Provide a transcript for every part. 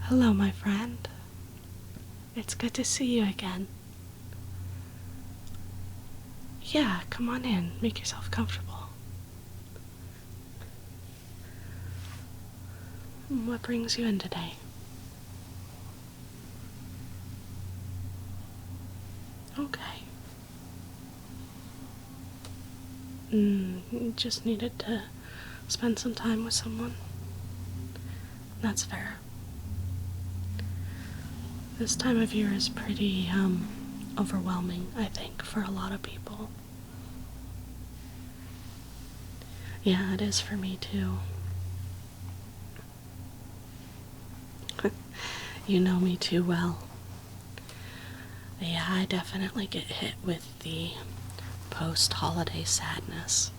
Hello, my friend. It's good to see you again. Yeah, come on in. Make yourself comfortable. What brings you in today? Okay. You just needed to spend some time with someone? That's fair. This time of year is pretty, overwhelming, I think, for a lot of people. Yeah, it is for me too. You know me too well. Yeah, I definitely get hit with the post-holiday sadness.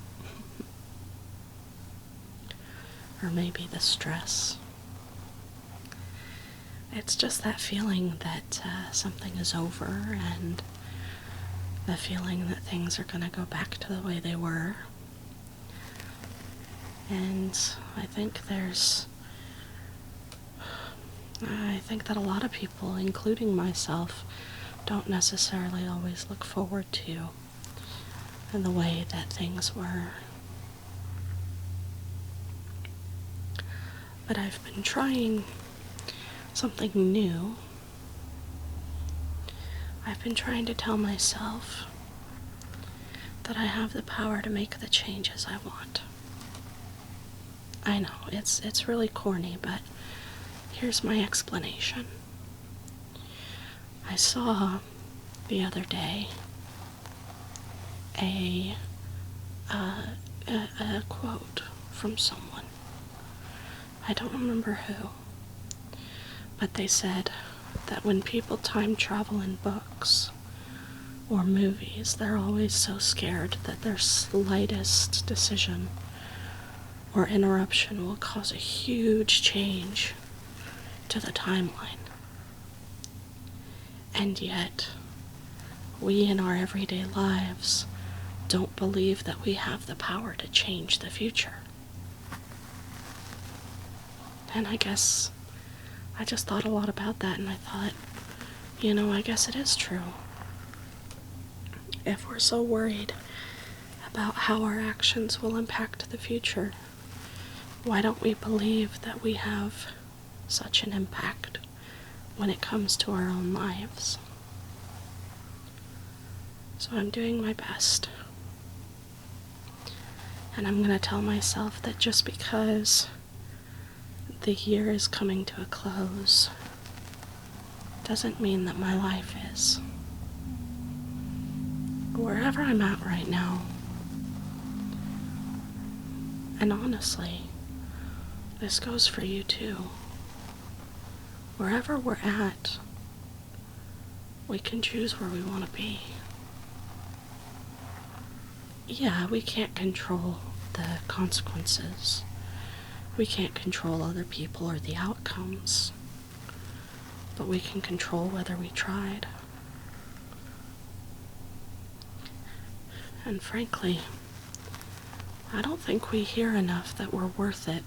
Or maybe the stress. It's just that feeling that something is over, and the feeling that things are going to go back to the way they were. And I think that a lot of people, including myself, don't necessarily always look forward to in the way that things were. But I've been trying something new. I've been trying to tell myself that I have the power to make the changes I want. I know, it's really corny, but here's my explanation. I saw the other day a quote from someone. I don't remember who, but they said that when people time travel in books or movies, they're always so scared that their slightest decision or interruption will cause a huge change to the timeline. And yet, we in our everyday lives don't believe that we have the power to change the future. And I guess I just thought a lot about that, and I thought, I guess it is true. If we're so worried about how our actions will impact the future, why don't we believe that we have such an impact when it comes to our own lives? So I'm doing my best. And I'm going to tell myself that just because the year is coming to a close doesn't mean that my life is. Wherever I'm at right now, and honestly, this goes for you too. Wherever we're at, we can choose where we want to be. Yeah, we can't control the consequences. We can't control other people or the outcomes. But we can control whether we tried. And frankly, I don't think we hear enough that we're worth it,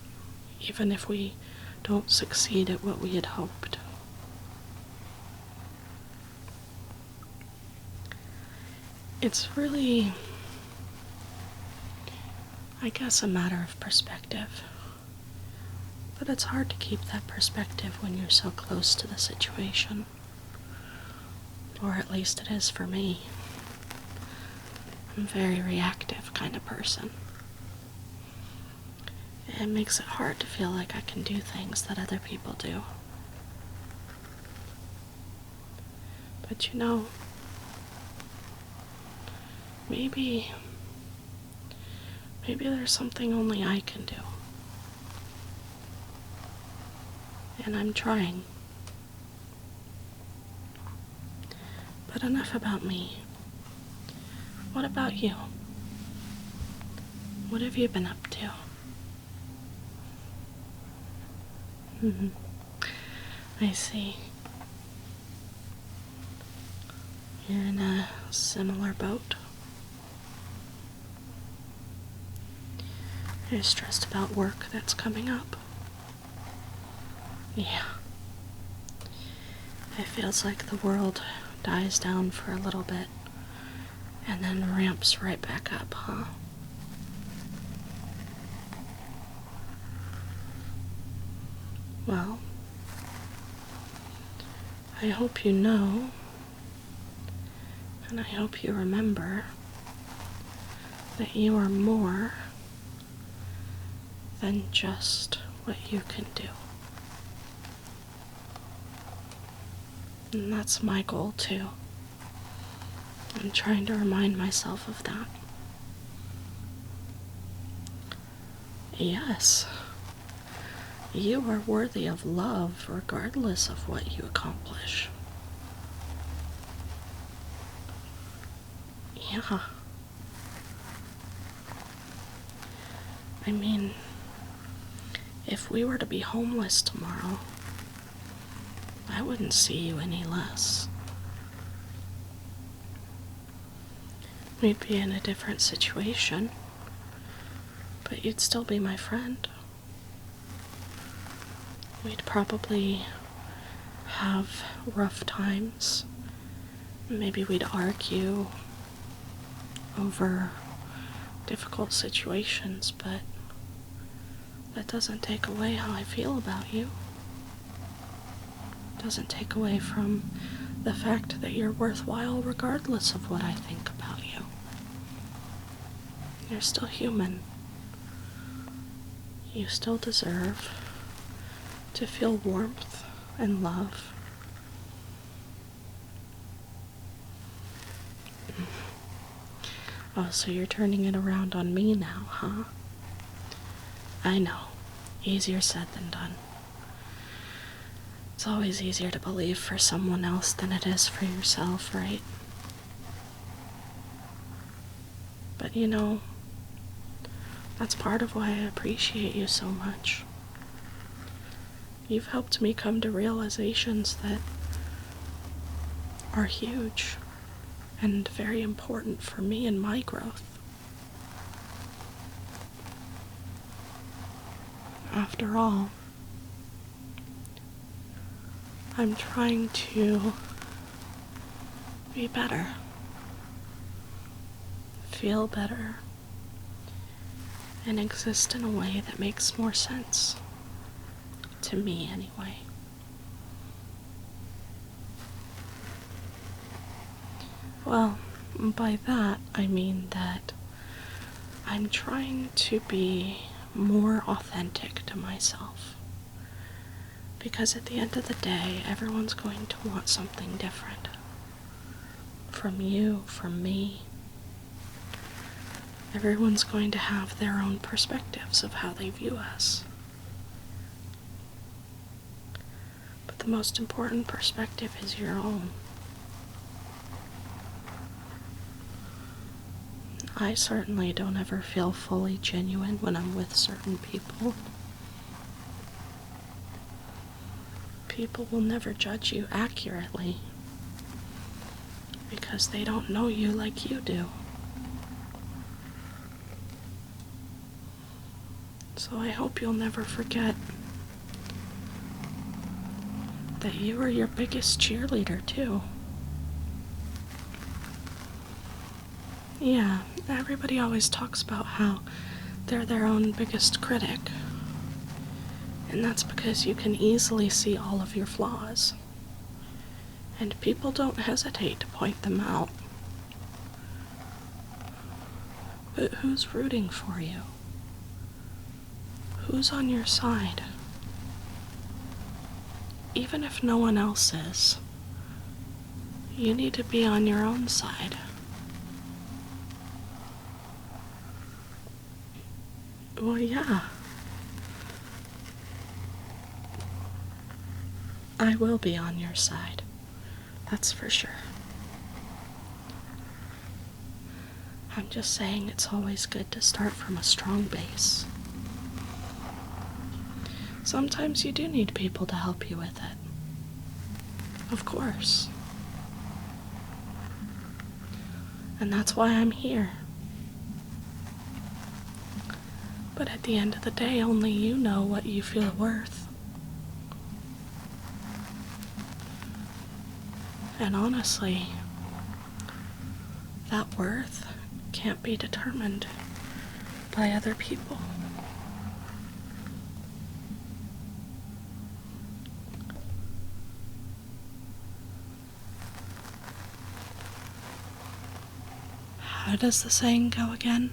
even if we don't succeed at what we had hoped. It's really, I guess, a matter of perspective. But it's hard to keep that perspective when you're so close to the situation. Or at least it is for me. I'm a very reactive kind of person. It makes it hard to feel like I can do things that other people do. But maybe there's something only I can do. And I'm trying. But enough about me. What about you? What have you been up to? I see. You're in a similar boat. You're stressed about work that's coming up. Yeah, It feels like the world dies down for a little bit and then ramps right back up, huh? Well, I hope you know, and I hope you remember, that you are more than just what you can do. And that's my goal too. I'm trying to remind myself of that. Yes, you are worthy of love regardless of what you accomplish. Yeah. I mean, if we were to be homeless tomorrow, I wouldn't see you any less. We'd be in a different situation, but you'd still be my friend. We'd probably have rough times. Maybe we'd argue over difficult situations, but that doesn't take away how I feel about you. It doesn't take away from the fact that you're worthwhile regardless of what I think about you. You're still human. You still deserve to feel warmth and love. Oh, so you're turning it around on me now, huh? I know. Easier said than done. It's always easier to believe for someone else than it is for yourself, right? But you know, that's part of why I appreciate you so much. You've helped me come to realizations that are huge and very important for me and my growth. After all, I'm trying to be better, feel better, and exist in a way that makes more sense. To me, anyway. Well, by that, I mean that I'm trying to be more authentic to myself. Because at the end of the day, everyone's going to want something different. From you, from me. Everyone's going to have their own perspectives of how they view us. But the most important perspective is your own. I certainly don't ever feel fully genuine when I'm with certain people. People will never judge you accurately because they don't know you like you do. So I hope you'll never forget that you are your biggest cheerleader too. Yeah, everybody always talks about how they're their own biggest critic. And that's because you can easily see all of your flaws. And people don't hesitate to point them out. But who's rooting for you? Who's on your side? Even if no one else is, you need to be on your own side. Well, yeah. I will be on your side. That's for sure. I'm just saying it's always good to start from a strong base. Sometimes you do need people to help you with it. Of course. And that's why I'm here. But at the end of the day, only you know what you feel worth. And honestly, that worth can't be determined by other people. How does the saying go again?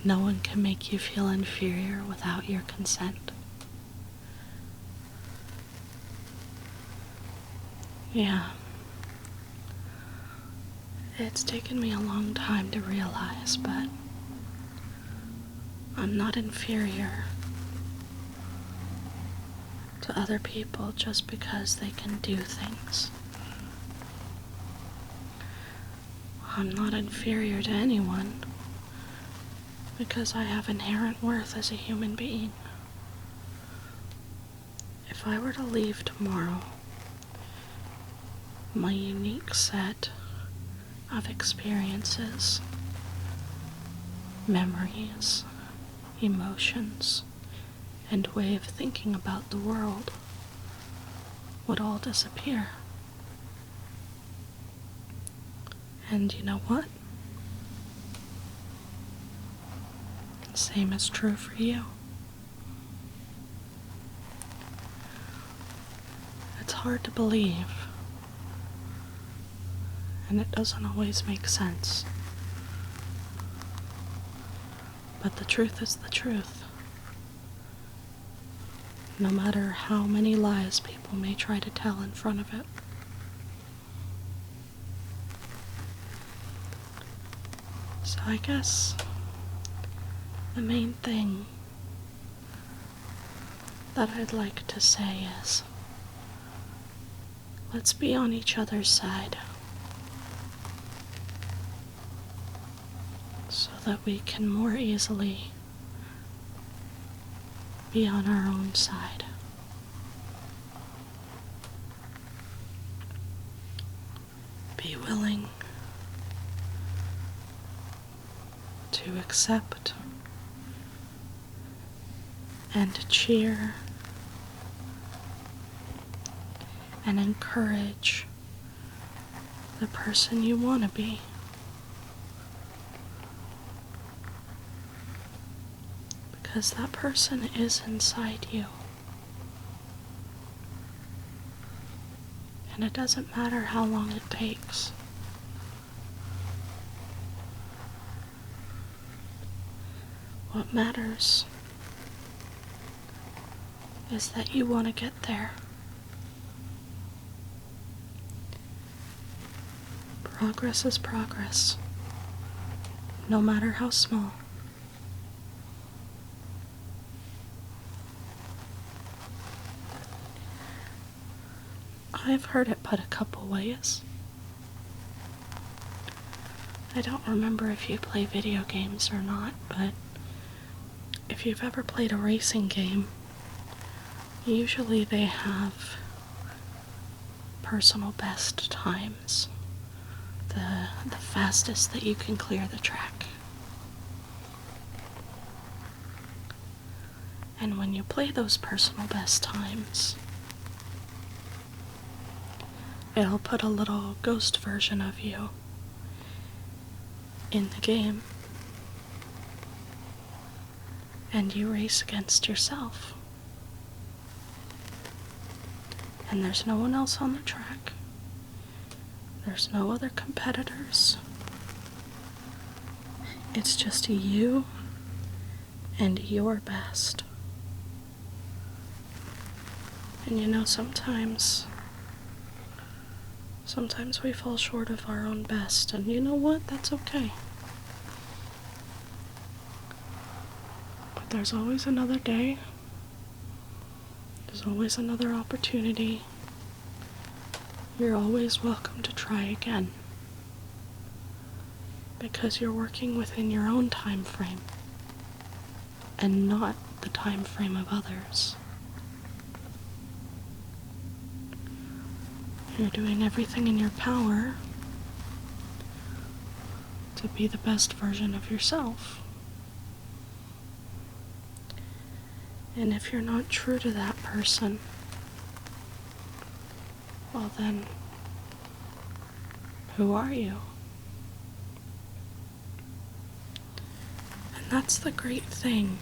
No one can make you feel inferior without your consent. Yeah. It's taken me a long time to realize, but I'm not inferior to other people just because they can do things. I'm not inferior to anyone because I have inherent worth as a human being. If I were to leave tomorrow, my unique set of experiences, memories, emotions, and way of thinking about the world would all disappear. And you know what? The same is true for you. It's hard to believe, and it doesn't always make sense. But the truth is the truth. No matter how many lies people may try to tell in front of it. So I guess the main thing that I'd like to say is, let's be on each other's side so that we can more easily be on our own side. Be willing to accept and cheer and encourage the person you want to be. Because that person is inside you. And it doesn't matter how long it takes. What matters is that you want to get there. Progress is progress, no matter how small. I've heard it put a couple ways. I don't remember if you play video games or not, but if you've ever played a racing game, usually they have personal best times. The fastest that you can clear the track. And when you play those personal best times, it'll put a little ghost version of you in the game. And you race against yourself. And there's no one else on the track. There's no other competitors. It's just you and your best. And you know, sometimes we fall short of our own best, and you know what? That's okay. But there's always another day. There's always another opportunity. You're always welcome to try again. Because you're working within your own time frame and not the time frame of others. You're doing everything in your power to be the best version of yourself. And if you're not true to that person, well then, who are you? And that's the great thing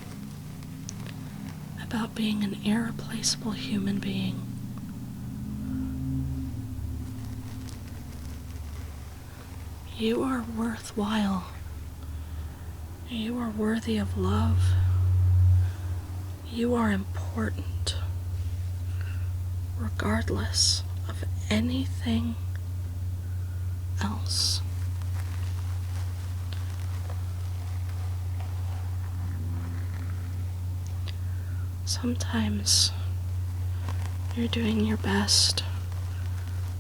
about being an irreplaceable human being. You are worthwhile. You are worthy of love. You are important, regardless of anything else. Sometimes you're doing your best,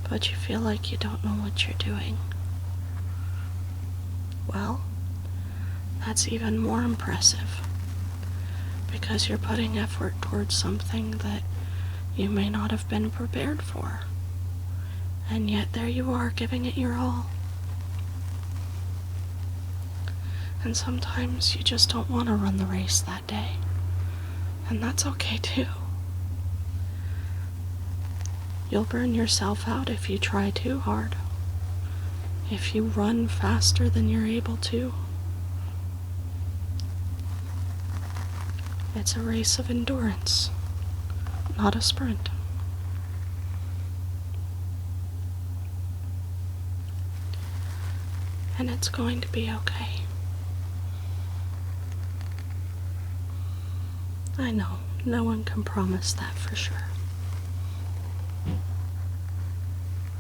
but you feel like you don't know what you're doing. Well, that's even more impressive, because you're putting effort towards something that you may not have been prepared for. And yet there you are, giving it your all. And sometimes you just don't want to run the race that day. And that's okay too. You'll burn yourself out if you try too hard. If you run faster than you're able to. It's a race of endurance, not a sprint. And it's going to be okay. I know, no one can promise that for sure.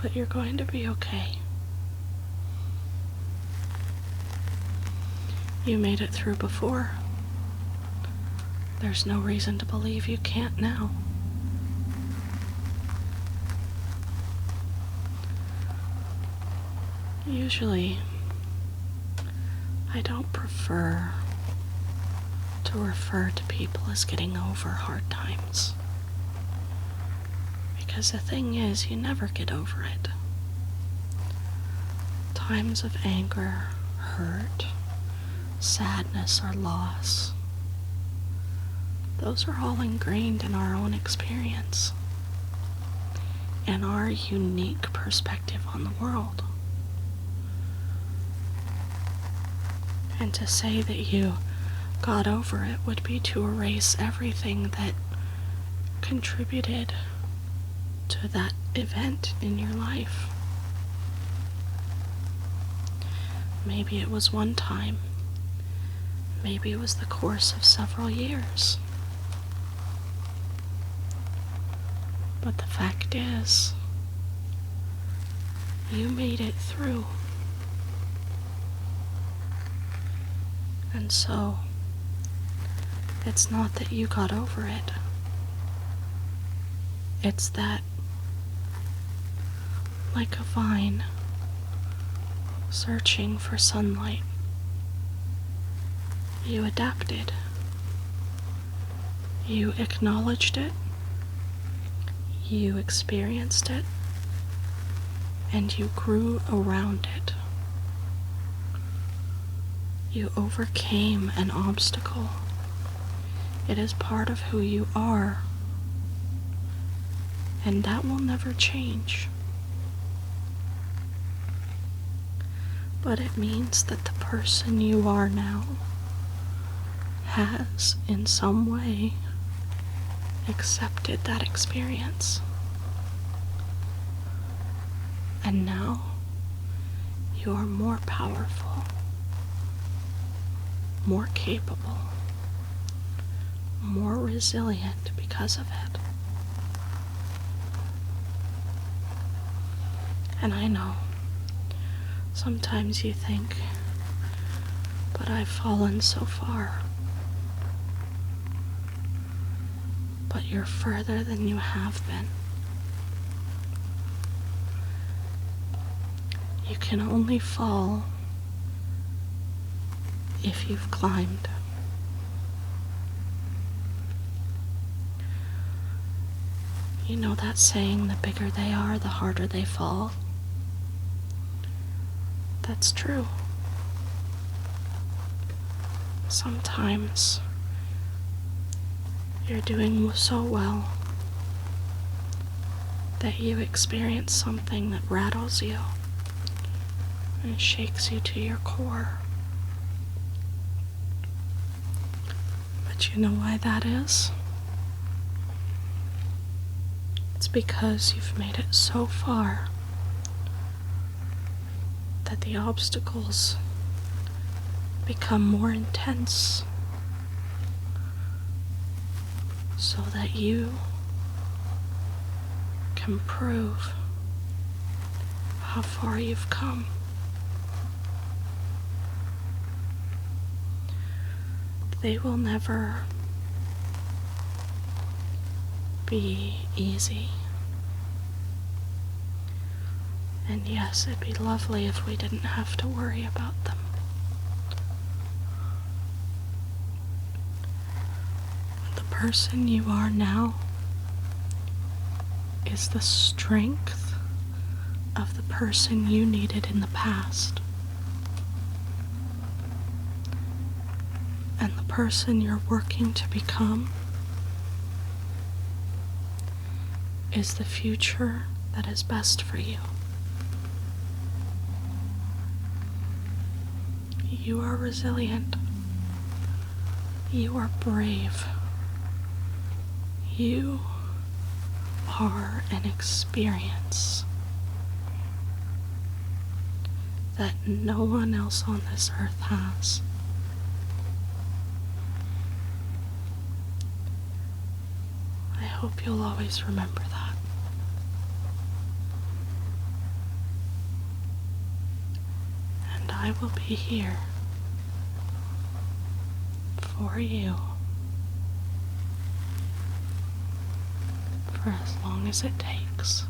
But you're going to be okay. You made it through before. There's no reason to believe you can't now. Usually, I don't prefer to refer to people as getting over hard times. Because the thing is, you never get over it. Times of anger, hurt, sadness, or loss, those are all ingrained in our own experience and our unique perspective on the world. And to say that you got over it would be to erase everything that contributed to that event in your life. Maybe it was one time. Maybe it was the course of several years. But the fact is, you made it through. And so, it's not that you got over it. It's that, like a vine searching for sunlight, you adapted. You acknowledged it. You experienced it. And you grew around it. You overcame an obstacle. It is part of who you are. And that will never change. But it means that the person you are now has, in some way, accepted that experience. And now, you are more powerful, more capable, more resilient because of it. And I know, sometimes you think, but I've fallen so far. But you're further than you have been. You can only fall if you've climbed. You know that saying, the bigger they are, the harder they fall? That's true. Sometimes you're doing so well, that you experience something that rattles you and shakes you to your core. But you know why that is? It's because you've made it so far that the obstacles become more intense, so that you can prove how far you've come. They will never be easy. And yes, it'd be lovely if we didn't have to worry about them. But the person you are now is the strength of the person you needed in the past. And the person you're working to become is the future that is best for you. You are resilient. You are brave. You are an experience that no one else on this earth has. I hope you'll always remember that. And I will be here for you for as long as it takes.